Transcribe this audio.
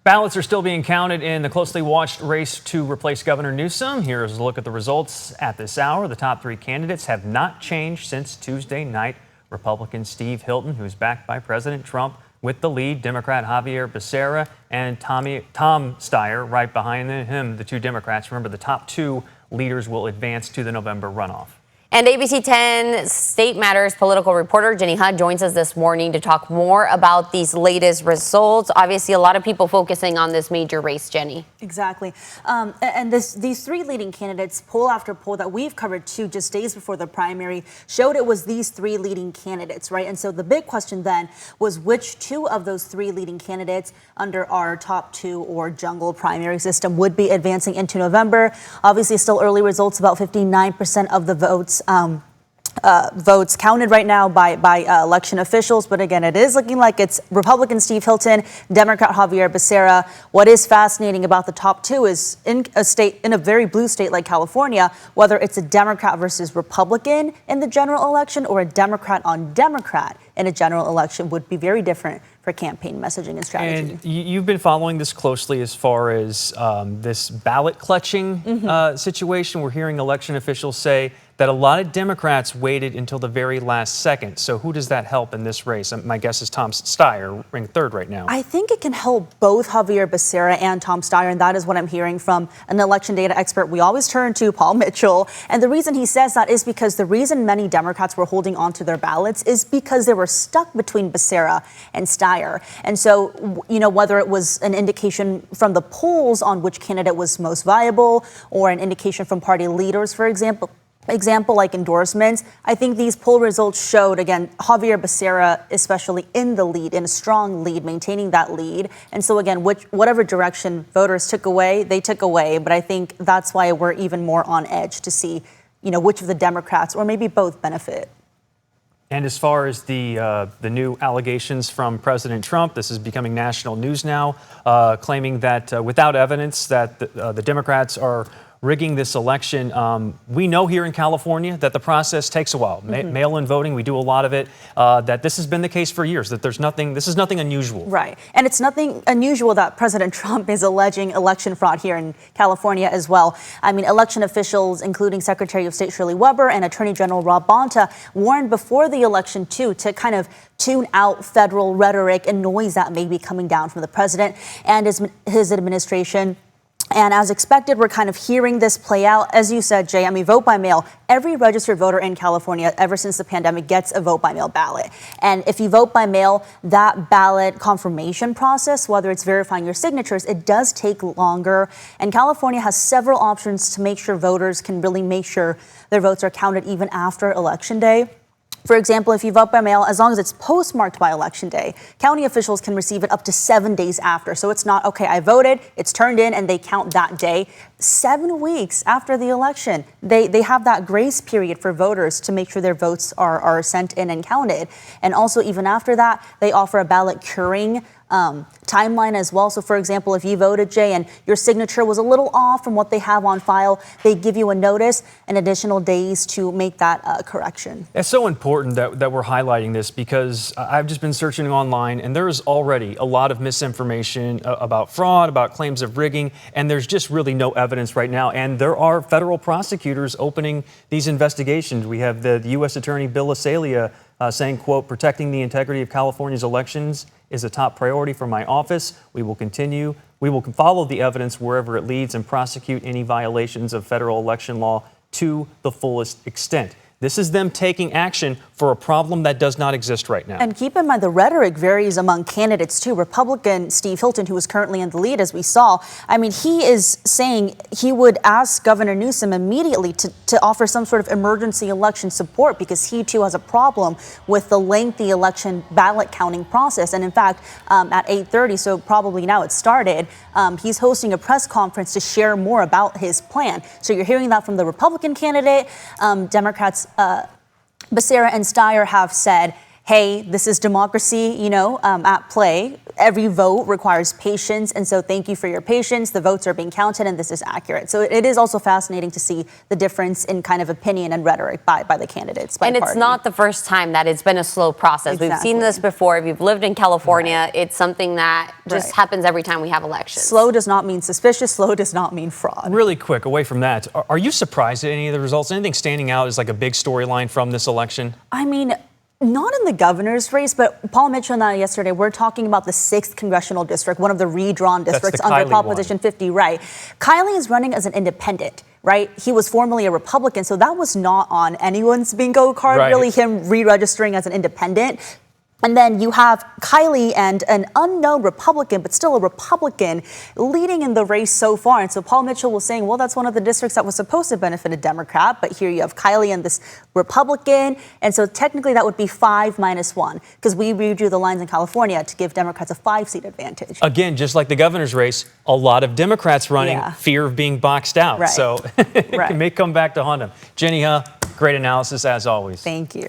Ballots are still being counted in the closely watched race to replace Governor Newsom. Here's a look at the results at this hour. The top three candidates have not changed since Tuesday night. Republican Steve Hilton, who's backed by President Trump, with the lead. Democrat Xavier Beccera and Tom Steyer right behind him, the two Democrats. Remember, the top two leaders will advance to the November runoff. And ABC 10 State Matters political reporter Jenny Hudd joins us this morning to talk more about these latest results. Obviously, a lot of people focusing on this major race, Jenny. Exactly. And these three leading candidates, poll after poll that we've covered too, just days before the primary, showed it was these three leading candidates, right? And so the big question then was which two of those three leading candidates under our top two or jungle primary system would be advancing into November. Obviously, still early results, about 59% of the votes votes counted right now by election officials. But again, it is looking like it's Republican Steve Hilton, Democrat Xavier Beccera. What is fascinating about the top two is in a very blue state like California, whether it's a Democrat versus Republican in the general election or a Democrat on Democrat in a general election would be very different for campaign messaging and strategy. And you've been following this closely as far as this ballot clutching situation. We're hearing election officials say that a lot of Democrats waited until the very last second. So who does that help in this race? My guess is Tom Steyer, ranked third right now. I think it can help both Xavier Beccera and Tom Steyer, and that is what I'm hearing from an election data expert we always turn to, Paul Mitchell. And the reason he says that is because the reason many Democrats were holding on to their ballots is because they were stuck between Beccera and Steyer. And so, you know, whether it was an indication from the polls on which candidate was most viable or an indication from party leaders, for example, like endorsements, I think these poll results showed, again, Xavier Beccera especially in the lead, in a strong lead, maintaining that lead. And so, again, whatever direction voters took away, they took away. But I think that's why we're even more on edge to see, you know, which of the Democrats or maybe both benefit. And as far as the new allegations from President Trump, this is becoming national news now, claiming that without evidence that the Democrats are rigging this election. We know here in California that the process takes a while. Mail-in voting, we do a lot of it. That this has been the case for years. That this is nothing unusual. Right, and it's nothing unusual that President Trump is alleging election fraud here in California as well. I mean, election officials, including Secretary of State Shirley Weber and Attorney General Rob Bonta, warned before the election too to kind of tune out federal rhetoric and noise that may be coming down from the president and his administration. And as expected, we're kind of hearing this play out. As you said, Jay, I mean, vote by mail. Every registered voter in California, ever since the pandemic, gets a vote by mail ballot. And if you vote by mail, that ballot confirmation process, whether it's verifying your signatures, it does take longer. And California has several options to make sure voters can really make sure their votes are counted even after Election Day. For example, if you vote by mail, as long as it's postmarked by Election Day, county officials can receive it up to 7 days after. So it's not, okay, I voted, it's turned in, and they count that day. 7 weeks after the election, they have that grace period for voters to make sure their votes are sent in and counted. And also, even after that, they offer a ballot curing timeline as well. So, for example, if you voted, Jay, and your signature was a little off from what they have on file, they give you a notice and additional days to make that correction. It's so important that we're highlighting this because I've just been searching online and there's already a lot of misinformation about fraud, about claims of rigging, and there's just really no evidence right now. And there are federal prosecutors opening these investigations. We have the U.S. Attorney Bill Asalia saying, quote, "Protecting the integrity of California's elections is a top priority for my office. We will follow the evidence wherever it leads and prosecute any violations of federal election law to the fullest extent." This is them taking action for a problem that does not exist right now. And keep in mind, the rhetoric varies among candidates, too. Republican Steve Hilton, who is currently in the lead, as we saw, I mean, he is saying he would ask Governor Newsom immediately to offer some sort of emergency election support because he, too, has a problem with the lengthy election ballot counting process. And in fact, at 8:30, so probably now it started, he's hosting a press conference to share more about his plan. So you're hearing that from the Republican candidate. Democrats Beccera and Steyer have said, hey, this is democracy, at play. Every vote requires patience, and so thank you for your patience. The votes are being counted, and this is accurate. So it is also fascinating to see the difference in kind of opinion and rhetoric by the candidates. And it's not the first time that it's been a slow process. Exactly. We've seen this before. If you've lived in California, it's something that just happens every time we have elections. Slow does not mean suspicious. Slow does not mean fraud. Really quick, away from that, are you surprised at any of the results? Anything standing out as like a big storyline from this election? I mean, not in the governor's race, but Paul Mitchell and I yesterday, we're talking about the 6th congressional district, one of the redrawn districts under Proposition 50, right? Kylie is running as an independent, right? He was formerly a Republican, so that was not on anyone's bingo card, really, him re-registering as an independent. And then you have Kylie and an unknown Republican, but still a Republican, leading in the race so far. And so Paul Mitchell was saying, well, that's one of the districts that was supposed to benefit a Democrat. But here you have Kylie and this Republican. And so technically that would be 5-1, because we redrew the lines in California to give Democrats a 5-seat advantage. Again, just like the governor's race, a lot of Democrats running, fear of being boxed out. So it may come back to haunt them. Jenny, great analysis as always. Thank you.